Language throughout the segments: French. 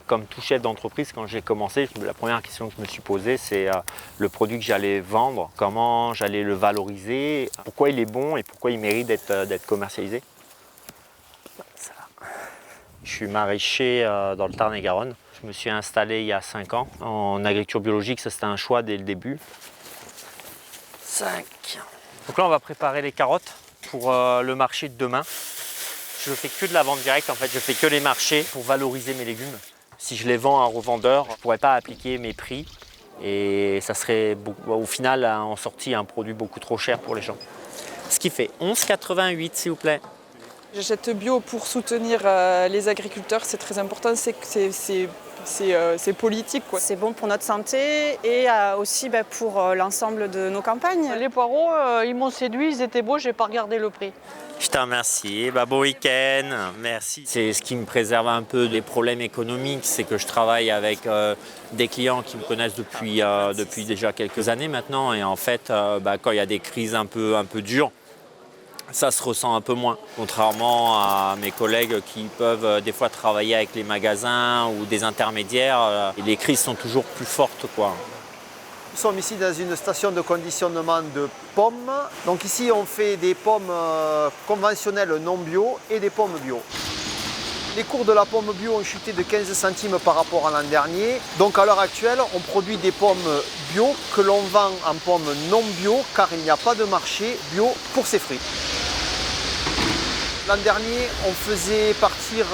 Comme tout chef d'entreprise, quand j'ai commencé, la première question que je me suis posée, c'est le produit que j'allais vendre, comment j'allais le valoriser, pourquoi il est bon et pourquoi il mérite d'être commercialisé. Ça. Je suis maraîcher dans le Tarn-et-Garonne. Je me suis installé il y a 5 ans en agriculture biologique, ça c'était un choix dès le début. 5. Donc là on va préparer les carottes pour le marché de demain. Je ne fais que de la vente directe, en fait, je fais que les marchés pour valoriser mes légumes. Si je les vends à un revendeur, je ne pourrais pas appliquer mes prix et ça serait au final en sortie un produit beaucoup trop cher pour les gens. Ce qui fait 11,88 s'il vous plaît. J'achète bio pour soutenir les agriculteurs, c'est très important, c'est politique, quoi. C'est bon pour notre santé et aussi pour l'ensemble de nos campagnes. Les poireaux, ils m'ont séduit, ils étaient beaux, j'ai pas regardé le prix. Je te remercie, bon week-end, merci. C'est ce qui me préserve un peu des problèmes économiques, c'est que je travaille avec des clients qui me connaissent depuis déjà quelques années maintenant et en fait, quand il y a des crises un peu dures, ça se ressent un peu moins, contrairement à mes collègues qui peuvent des fois travailler avec les magasins ou des intermédiaires. Les crises sont toujours plus fortes, quoi. Nous sommes ici dans une station de conditionnement de pommes. Donc ici on fait des pommes conventionnelles non bio et des pommes bio. Les cours de la pomme bio ont chuté de 15 centimes par rapport à l'an dernier. Donc à l'heure actuelle, on produit des pommes bio que l'on vend en pommes non bio car il n'y a pas de marché bio pour ces fruits. L'an dernier, on faisait partir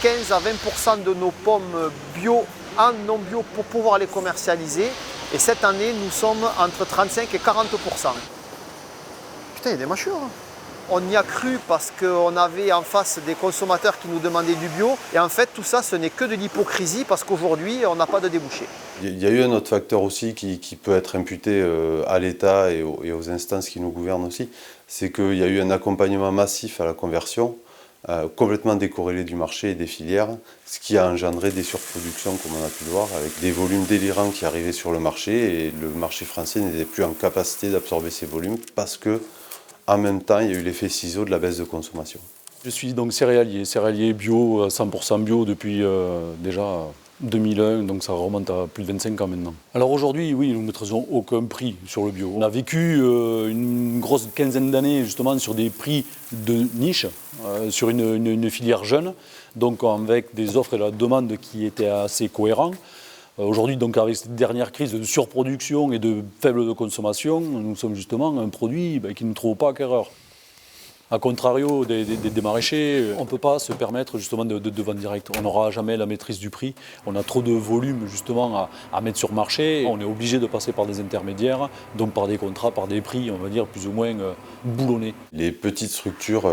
15 à 20% de nos pommes bio en non bio pour pouvoir les commercialiser. Et cette année, nous sommes entre 35 et 40%. Putain, il y a des mâchures. On y a cru parce qu'on avait en face des consommateurs qui nous demandaient du bio. Et en fait, tout ça, ce n'est que de l'hypocrisie parce qu'aujourd'hui, on n'a pas de débouché. Il y a eu un autre facteur aussi qui peut être imputé à l'État et aux instances qui nous gouvernent aussi. C'est qu'il y a eu un accompagnement massif à la conversion, complètement décorrélé du marché et des filières, ce qui a engendré des surproductions, comme on a pu le voir, avec des volumes délirants qui arrivaient sur le marché. Et le marché français n'était plus en capacité d'absorber ces volumes parce que, en même temps, il y a eu l'effet ciseau de la baisse de consommation. Je suis donc céréalier bio, 100% bio depuis déjà 2001, donc ça remonte à plus de 25 ans maintenant. Alors aujourd'hui, oui, nous ne maîtrisons aucun prix sur le bio. On a vécu une grosse quinzaine d'années justement sur des prix de niche, sur une filière jeune, donc avec des offres et la demande qui étaient assez cohérents. Aujourd'hui, donc, avec cette dernière crise de surproduction et de faible consommation, nous sommes justement un produit qui ne trouve pas acquéreur. A contrario des maraîchers, on ne peut pas se permettre justement de vendre direct. On n'aura jamais la maîtrise du prix. On a trop de volume justement à mettre sur marché. On est obligé de passer par des intermédiaires, donc par des contrats, par des prix, on va dire, plus ou moins boulonnés. Les petites structures,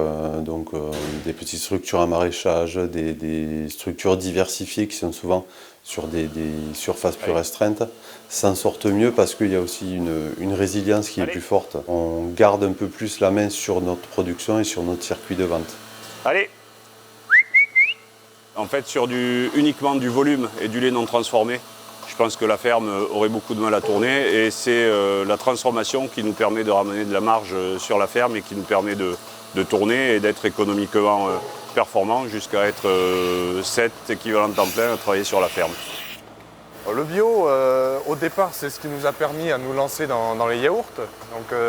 des petites structures en maraîchage, des structures diversifiées qui sont souvent sur des surfaces plus restreintes, s'en sortent mieux parce qu'il y a aussi une résilience qui est plus forte. On garde un peu plus la main sur notre production et sur notre circuit de vente. Allez! En fait, sur uniquement du volume et du lait non transformé, je pense que la ferme aurait beaucoup de mal à tourner et c'est la transformation qui nous permet de ramener de la marge sur la ferme et qui nous permet de tourner et d'être économiquement performant jusqu'à être 7 équivalents temps plein à travailler sur la ferme. Le bio, au départ, c'est ce qui nous a permis à nous lancer dans les yaourts. Donc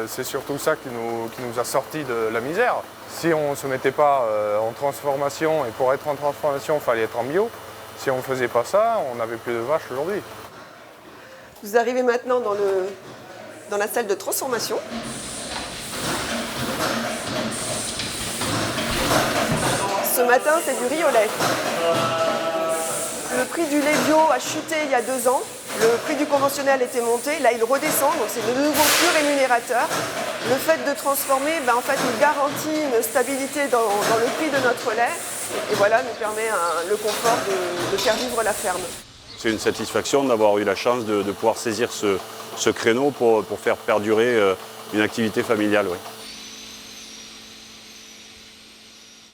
c'est surtout ça qui nous a sortis de la misère. Si on ne se mettait pas en transformation, et pour être en transformation, il fallait être en bio. Si on ne faisait pas ça, on n'avait plus de vaches aujourd'hui. Vous arrivez maintenant dans la salle de transformation. Ce matin, c'est du riz au lait. Le prix du lait bio a chuté il y a 2 ans. Le prix du conventionnel était monté. Là, il redescend, donc c'est de nouveau plus rémunérateur. Le fait de transformer, en fait, nous garantit une stabilité dans le prix de notre lait. Et voilà, nous permet le confort de faire vivre la ferme. C'est une satisfaction d'avoir eu la chance de pouvoir saisir ce créneau pour faire perdurer une activité familiale. Oui.